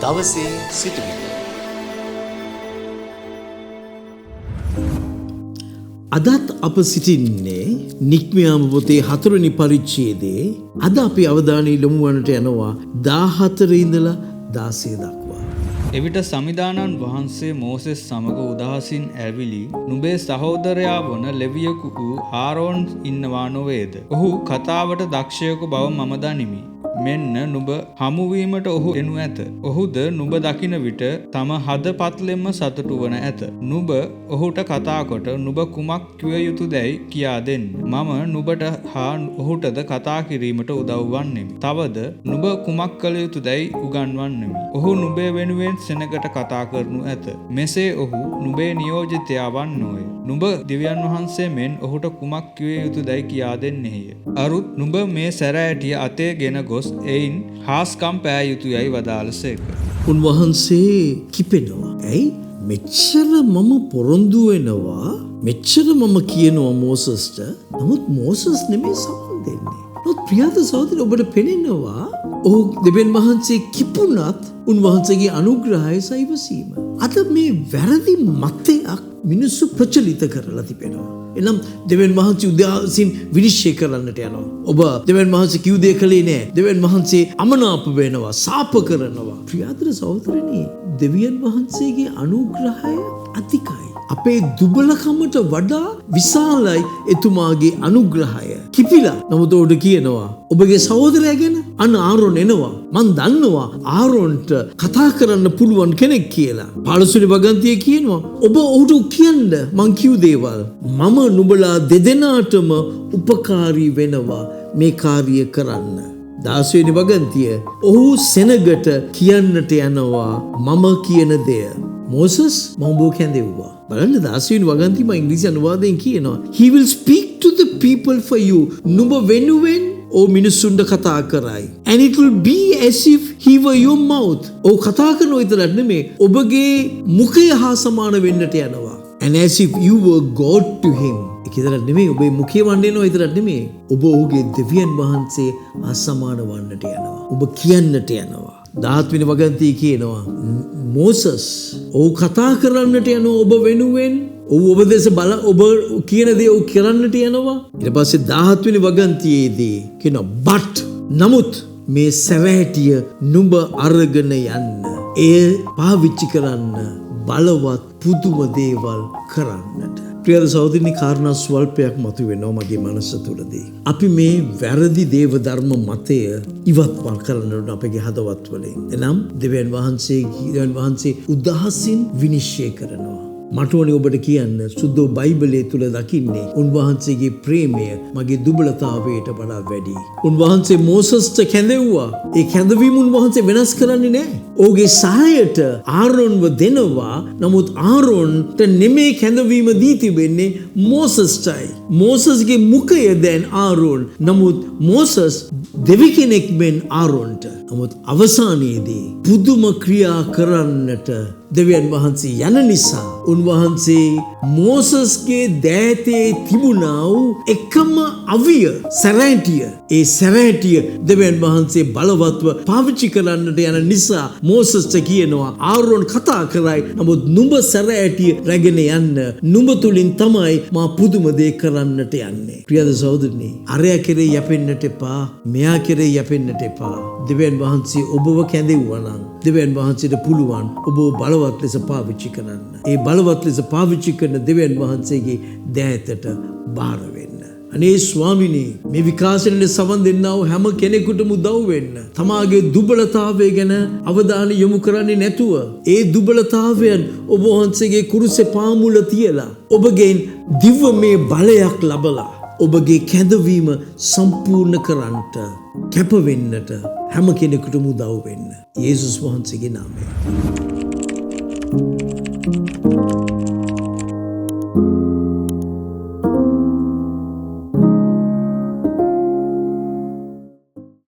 දවසේ සිටුවිලි. අදත් අප සිටින්නේ නික්මයාම පොතේ 4 වෙනි පරිච්ඡේදයේ අද අපි අවධානය යොමු වන්නට යනවා 14 ඉඳලා 16 දක්වා. එවිට සමිදානන් වහන්සේ මෝසෙස් සමග උදහසින් ඇවිලි නුඹේ සහෝදරයා වන ලෙවියෙකු වූ ආරෝන් ඉන්නවා නොවේද? ඔහු කතාවට දක්ෂයෙකු බව මම දනිමි. මෙන්න නුඹ හමුවීමට ඔහු එනු ඇත. ඔහුද නුඹ දකින විට තම හදපත්ලෙන්ම සතුටු වන ඇත. නුඹ ඔහුට කතා කොට නුඹ කුමක් කිව යුතුදැයි කියා දෙන්න. මම නුඹට හා ඔහුටද කතා කිරීමට උදව් වන්නෙමි. තවද නුඹ කුමක් කළ යුතුදැයි උගන්වන්නෙමි. ඔහු නුඹේ වෙනුවෙන් සෙනගට කතා කරනු ඇත. මෙසේ ඔහු නුඹේ නියෝජිතයා වන්නෝය. නුඹ දෙවියන් වහන්සේ මෙන් ඔහුට කුමක් කිව යුතුදැයි කියා දෙන්නේය. අරුත් නුඹ මේ සැරෑටිය අතේ ගෙන ගොස් එයින් හාස්කම් පෑ යුතුයයි වදාළසේක. උන්වහන්සේ කිපෙනවා. ඇයි? මෙච්චර මම පොරොන්දු වෙනවා, මෙච්චර මම කියනවා මෝසස්ට. නමුත් මෝසස් නෙමෙයි සමන් දෙන්නේ. නමුත් ප්‍රියත සහෝදරය ඔබට පෙනෙනවා ඔහු දෙවියන් වහන්සේ කිපුණත් උන්වහන්සේගේ අනුග්‍රහය සයිවසීම. අද මේ වැරදි මතයක් මිනිස්සු ප්‍රචලිත කරලා තිබෙනවා. එනම් දෙවියන් වහන්සේ උදෑසින් විනිශ්චය කරන්නට යනවා. ඔබ දෙවියන් වහන්සේ කිව් දේ කළේ නෑ. දෙවියන් වහන්සේ අමනාප වෙනවා, සාප කරනවා. ප්‍රියාදර සහෝදරනි, දෙවියන් වහන්සේගේ අනුග්‍රහය අධිකයි. අපේ දුබලකමට වඩා විශාලයි එතුමාගේ අනුග්‍රහය. කිපිලා නමුත් ඔබට කියනවා ඔබගේ සහෝදරයා ගැන අන්න ආරෝන් එනවා. මං දන්නවා ආරෝන්ට කතා කරන්න පුළුවන් කෙනෙක් කියලා. 15 වෙනි වගන්තියේ කියනවා ඔබ ඔහුට කියන්න මං කිව් දේවල්. මම නුඹලා දෙදෙනාටම උපකාරී වෙනවා මේ කාර්යය කරන්න. 16 වෙනි වගන්තිය ඔහු සෙනගට කියන්නට යනවා මම කියන දෙය. මෝසස් මම කැඳෙව්වා. බලන්න 16 වෙනි වගන්තිය මම ඉංග්‍රීසි අනුවාදයෙන් කියනවා he will speak to the people for you. නුඹ වෙනුවෙන් ඔහු මිනිස්සුන්ට කතා කරයි. And it will be as if he were your mouth. ඔහු කතා කරන විතරක් නෙමෙයි ඔබගේ මුඛය හා සමාන වෙන්නට යනවා. And as if you were God to him. ඒක විතරක් නෙමෙයි ඔබේ මුඛය වන්නේනවා විතරක් නෙමෙයි ඔබ ඔහුගේ දෙවියන් වහන්සේ අසමාන වන්නට යනවා. ඔබ කියන්නට යනවා. 17 වෙනි වගන්තිය කියනවා මෝසස් ඔහු කතා කරන්නට යනවා ඔබ වෙනුවෙන්. ඔහු ඔබ දෙස බල ඔබ කියන දේ ඔහු කරන්නට යනවා. ඊට පස්සේ 17 වෙනි වගන්තියේදී කියනවා but නමුත් මේ සැවැටිය නුඹ අරගෙන යන්න. එය පාවිච්චි කරන්න බලවත් පුදුම දේවල් කරන්නට. ප්‍රිය සහෝදරනි, කාරණා ස්වල්පයක් මතුවෙනවා මගේ මනස තුළදී. අපි මේ වැරදි දේව ධර්ම මතය ඉවත් කරන්නට අපගේ හදවත් වලින්. එනම් දෙවියන් වහන්සේ උදහසින් විනිශ්චය කරනවා. මට ඕනේ ඔබට කියන්න සුද්ධ බයිබලයේ තුල දකින්නේ උන්වහන්සේගේ ප්‍රේමය මගේ දුබලතාවයට වඩා වැඩි. උන්වහන්සේ මෝසස්ට කැඳෙව්වා. ඒ කැඳවීම උන්වහන්සේ වෙනස් කරන්නේ නැහැ. ඔහුගේ සහායට ආරෝන්ව දෙනවා. නමුත් ආරෝන්ට නෙමේ කැඳවීම දී තිබෙන්නේ මෝසස්ටයි. මෝසස්ගේ මුඛය දැන් ආරෝන්. නමුත් මෝසස් දෙවි කෙනෙක් මෙන් ආරෝන්ට. නමුත් අවසානයේදී පුදුම ක්‍රියා කරන්නට දෙවියන් වහන්සේ යන නිසා උන්වහන්සේ මෝසස්ගේ දෑතේ තිබුණා වූ එකම අවිය සැරෑටිය. ඒ සැරෑටිය දෙවියන් වහන්සේ බලවත්ව පාවිච්චි කරන්නට යන නිසා මෝසස්ට කියනවා ආරෝන් කතා කරයි. නමුත් නුඹ සැරෑටිය රැගෙන යන්න. නුඹ තුලින් තමයි මා පුදුම දේ කරන්නට යන්නේ. ප්‍රියද සහෝදරනි, අරයා කෙරේ යැපෙන්නට එපා. මෙයා කෙරේ යැපෙන්නට එපා. දෙවියන් වහන්සේ ඔබව කැඳෙව්වා නම් දෙවියන් වහන්සේට පුළුවන් ඔබව බලවත් ලෙස පාවිච්චි කරන්න. ඒ බලවත් ලෙස පාවිච්චි කරන දෙවියන් වහන්සේගේ දෑතට බාර වෙන්න. අනේ ස්වාමිනේ, මේ විකාශනයේ සමන් දෙන්නා වූ හැම කෙනෙකුටම උදව් වෙන්න. තමාගේ දුබලතාවය ගැන අවධානය යොමු කරන්නේ නැතුව ඒ දුබලතාවයන් ඔබ වහන්සේගේ කුරුසේ පාමුල තියලා ඔබගෙන් දිව්‍යමය බලයක් ලබලා ඔබගේ කැඳවීම සම්පූර්ණ කරන්නට කැප වෙන්නට හැම කෙනෙකුටම උදව් වෙන්න. යේසුස් වහන්සේගේ නාමයෙන්.